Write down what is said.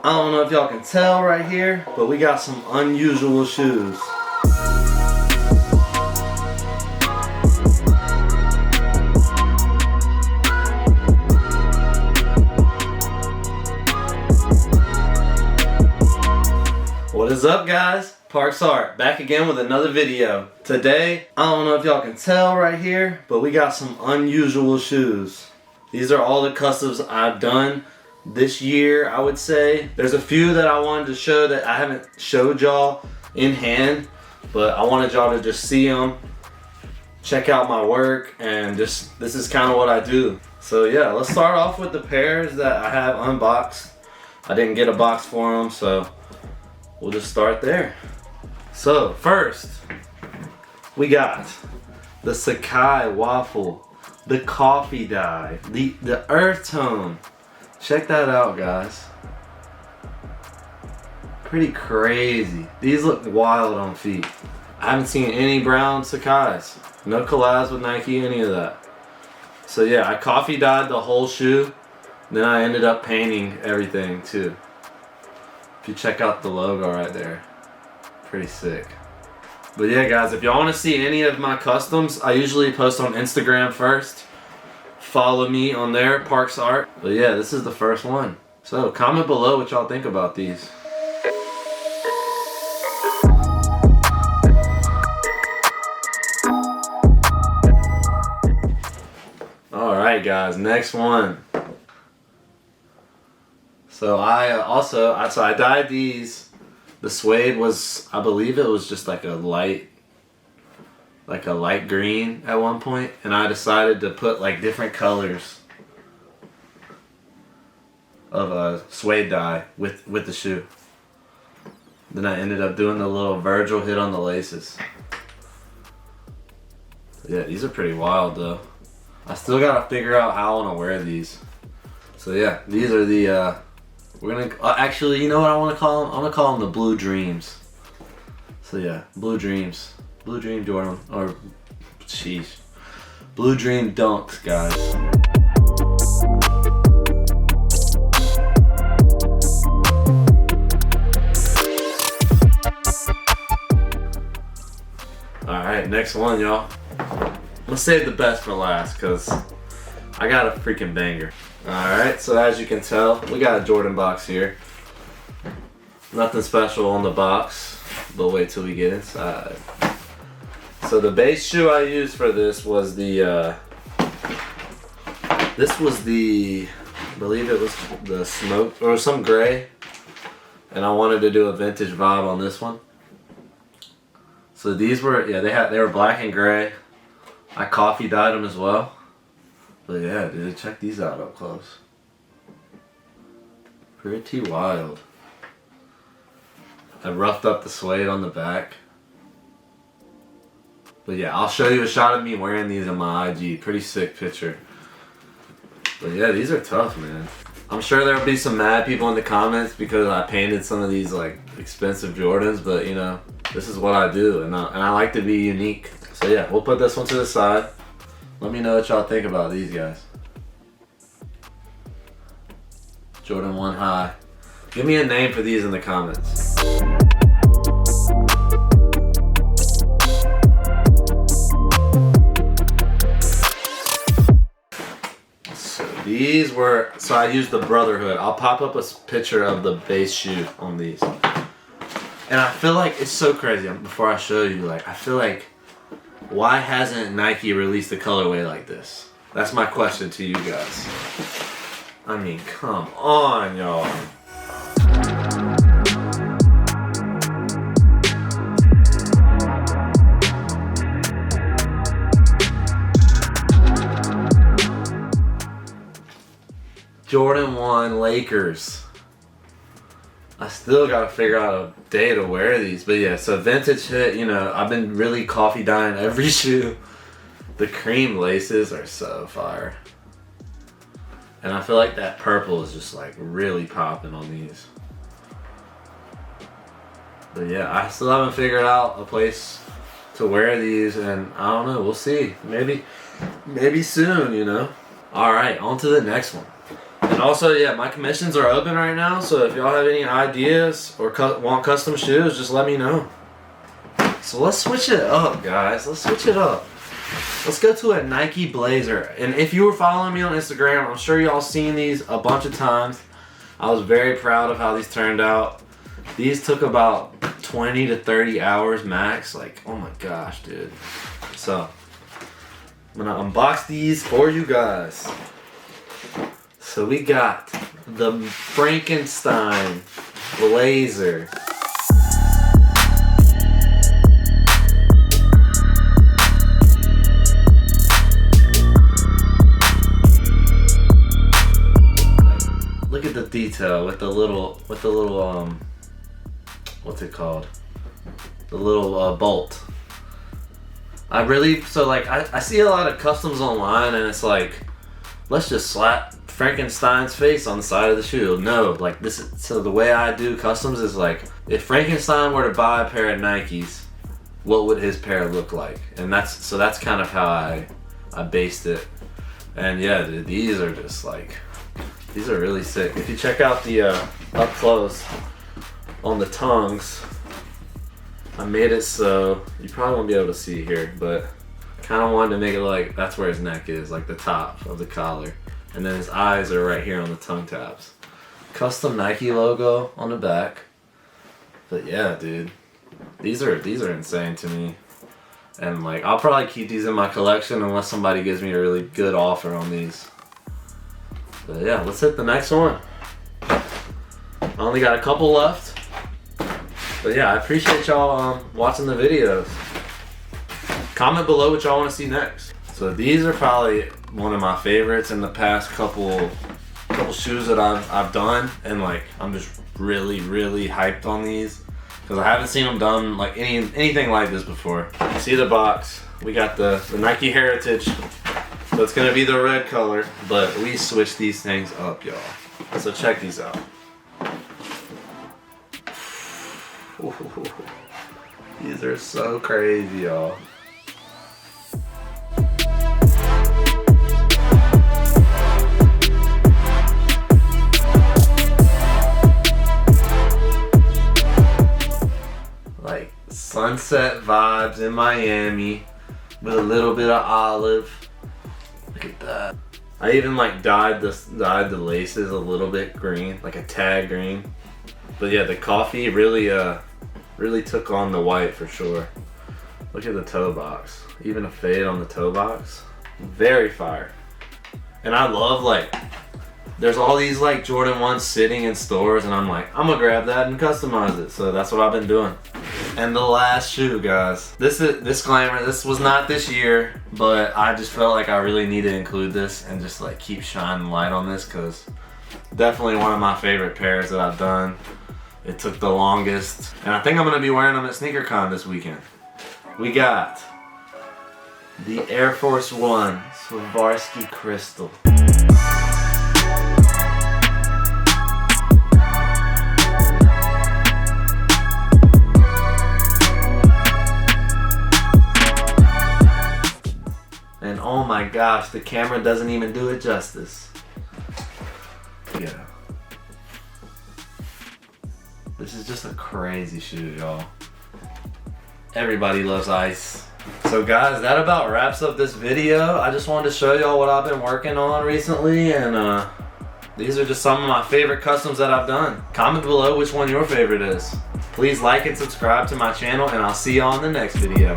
I don't know if y'all can tell right here, but we got some unusual shoes. What is up, guys? Parksart back again with another video. Today, I don't know if y'all can tell right here, but we got some unusual shoes. These are all the customs I've done this year, I would say. There's a few that I wanted to show that I haven't showed y'all in hand, but I wanted y'all to just see them, check out my work, and just, this is kind of what I do. So yeah, let's start off with the pairs that I have unboxed. I didn't get a box for them, so we'll just start there. So first, we got the Sacai Waffle, the coffee dye, the Earthtone. Check that out, guys. Pretty crazy. These look wild on feet. I haven't seen any brown Sacai's. No collabs with Nike, any of that. So yeah, I coffee dyed the whole shoe. Then I ended up painting everything too. If you check out the logo right there. Pretty sick. But yeah, guys, if y'all want to see any of my customs, I usually post on Instagram first. Follow me on there, Parksart. But yeah, this is the first one. So comment below what y'all think about these. Alright guys, next one. So I dyed these. The suede was, I believe it was just like a light green at one point, and I decided to put like different colors of suede dye with the shoe. Then I ended up doing the little Virgil hit on the laces. Yeah, these are pretty wild though. I still gotta figure out how I want to wear these. So yeah, these are the we're gonna actually, you know what I want to call them? I'm gonna call them the Blue Dreams. So yeah, Blue Dreams. Blue Dream Jordan, or sheesh, Blue Dream Dunks, guys. Alright, next one, y'all. Let's save the best for last, because I got a freaking banger. Alright, so as you can tell, we got a Jordan box here. Nothing special on the box, but wait till we get inside. So the base shoe I used for this was the, I believe it was the smoke, or some gray. And I wanted to do a vintage vibe on this one. So these were, yeah, they were black and gray. I coffee dyed them as well. But yeah, dude, check these out up close. Pretty wild. I roughed up the suede on the back. But yeah, I'll show you a shot of me wearing these on my IG. Pretty sick picture. But yeah, these are tough, man. I'm sure there'll be some mad people in the comments because I painted some of these like expensive Jordans, but you know, this is what I do, and I like to be unique. So yeah, we'll put this one to the side. Let me know what y'all think about these guys. Jordan 1 High. Give me a name for these in the comments. These were, so I used the Brotherhood. I'll pop up a picture of the base shoe on these. And I feel like it's so crazy, before I show you, like, I feel like, why hasn't Nike released a colorway like this? That's my question to you guys. I mean, come on, y'all. Jordan 1 Lakers. I still gotta figure out a day to wear these, but yeah, so vintage hit, you know, I've been really coffee dyeing every shoe. The cream laces are so fire. And I feel like that purple is just like really popping on these. But yeah, I still haven't figured out a place to wear these, and I don't know, we'll see. Maybe soon, you know. Alright, on to the next one. And also, yeah, my commissions are open right now, so if y'all have any ideas or want custom shoes, just let me know. So let's switch it up, guys. Let's switch it up. Let's go to a Nike Blazer. And if you were following me on Instagram, I'm sure y'all seen these a bunch of times. I was very proud of how these turned out. These took about 20 to 30 hours max. Like, oh my gosh, dude. So, I'm gonna unbox these for you guys. So we got the Frankenstein Blazer. Look at the detail with the little what's it called? The little bolt. I see a lot of customs online and it's like, let's just slap Frankenstein's face on the side of the shoe. No, like this is, so the way I do customs is like, if Frankenstein were to buy a pair of Nikes, what would his pair look like? And that's kind of how I based it. And yeah, dude, these are just like, these are really sick. If you check out the up close on the tongues, I made it so you probably won't be able to see here, but kind of wanted to make it like that's where his neck is, like the top of the collar, and then his eyes are right here on the tongue tabs. Custom Nike logo on the back. But yeah, dude, these are insane to me, and like I'll probably keep these in my collection unless somebody gives me a really good offer on these. But yeah, let's hit the next one. I only got a couple left. But yeah, I appreciate y'all watching the videos. Comment below what y'all want to see next. So these are probably one of my favorites in the past couple shoes that I've done, and like I'm just really hyped on these because I haven't seen them done like anything like this before. See the box? We got the Nike Heritage, so it's gonna be the red color, but we switched these things up, y'all. So check these out. Ooh, these are so crazy, y'all. Like sunset vibes in Miami with a little bit of olive. Look at that. I even like dyed the laces a little bit green, like a tag green. But yeah, the coffee really took on the white for sure. Look at the toe box. Even a fade on the toe box. Very fire. And I love like, there's all these like Jordan 1s sitting in stores and I'm like, I'm gonna grab that and customize it. So that's what I've been doing. And the last shoe, guys. This is, disclaimer, this was not this year, but I just felt like I really need to include this and just like keep shining light on this because definitely one of my favorite pairs that I've done. It took the longest, and I think I'm gonna be wearing them at SneakerCon this weekend. We got the Air Force One Swarovski Crystal. And oh my gosh, the camera doesn't even do it justice. Yeah. This is just a crazy shoe, y'all. Everybody loves ice. So guys, that about wraps up this video. I just wanted to show y'all what I've been working on recently, and these are just some of my favorite customs that I've done. Comment below which one your favorite is. Please like and subscribe to my channel, and I'll see y'all in the next video.